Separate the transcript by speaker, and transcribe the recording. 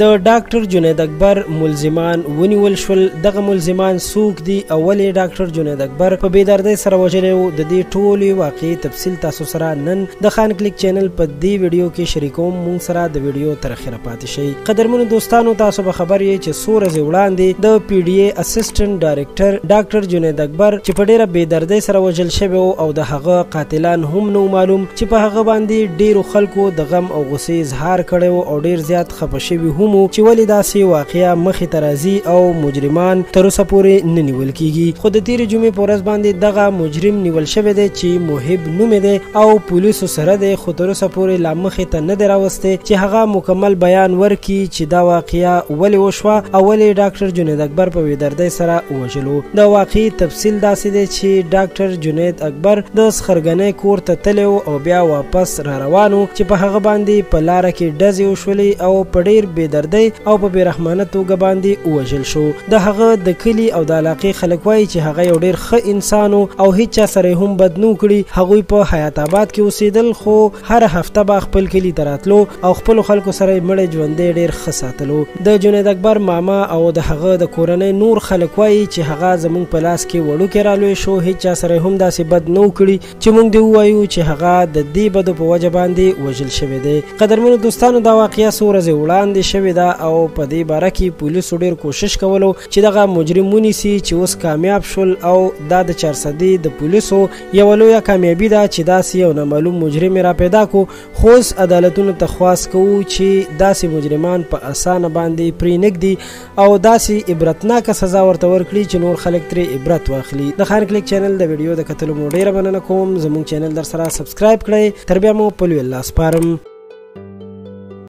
Speaker 1: د ډاکټر جنید اکبر ملزمان ونیول شول. دغه ملزمان څوک دي او ولې ډاکټر جنید اکبر په بېدردۍ سره وژلی و؟ د دې ټولې واقعي تفصیل تاسو سره نن د خان کلیک چینل په دې ویډیو کې شریکوم. موږ سره د ویډیو تر اخره پاتې شئ. قدرمنو دوستانو، تاسو به خبر یې چې څو ورځې وړاندې د PDA اسسټنټ ډایرکټر ډاکټر جنید اکبر چې په ډېره بېدردۍ سره وژل شوی و او د هغه قاتلان هم نو معلوم، چې په هغه باندې ډېرو خلکو د غم او غصې اظهار کړی و او ډېر زیات خفه شوي هم و چې ولې داسې واقعه مخې ته راځي او مجرمان تر اوسه پورې نه نیول کیږي. خو د تېرې جمعې په ورځ باندې دغه مجرم نیول شوی دی چې محب نوم دی او پولیسو سره دی، خو تر اوسه پورې لا مخې ته نه دی راوستی چې هغه مکمل بیان ورکړي چې دا واقعه ولې وشوه او ولې ډاکټر جنید اکبر په بېدردۍ سره ووژلو. د واقعي تفصیل داسې دی چې ډاکټر جنید اکبر د سخرګنۍ کور ته تللی او بیا واپس را روانو چې په هغه باندې په لاره کې ډزې وشولې او په ډېر بېدردۍ او په بېرحمانه توګه باندې ووژل شو. د هغه د کلي او د علاقې خلک وایي چې هغه یو ډېر ښه انسان او هیڅ چا سره هم بد نه کړي. هغوی په حیات آباد کې اوسېدل، خو هر هفته به خپل کلي ته راتلو او خپلو خلکو سره یې مړی ژوندی ډېر ښه ساتلو. د جنید اکبر ماما او د هغه د کورنۍ نور خلک وایي چې هغه زموږ په لاس کې وړوکی رالوی شو، هیڅ چا سره هم داسې بد نه کړي چې موږ دې ووایو چې هغه د دې بدو په وجه باندې وژل شوی دی. قدرمنو دوستانو، دا واقعه څو ورځې وړاندې شوې ده او په دې باره کې پولیسو ډېر کوشش کولو چې دغه مجرم ونیسي، چې اوس کامیاب شول او دا د 400 د پولیسو یوه لویه کامیابي ده چې داسې یو نامعلوم مجرم را پیدا کو. خو اوس عدالتونو ته خواست کوو چې داسې مجرمان په اسانه باندې پرېنږدي او داسې عبرتناکه سزا ورته ورکړي چې نور خلک ترې عبرت واخلي. د خان کلیک چینل د ویډیو د کتلو مو ډېره مننه کوم. زموږ چینل در سره سبسکرایب کړئ. تر بیا مو په لوی الله سپارم.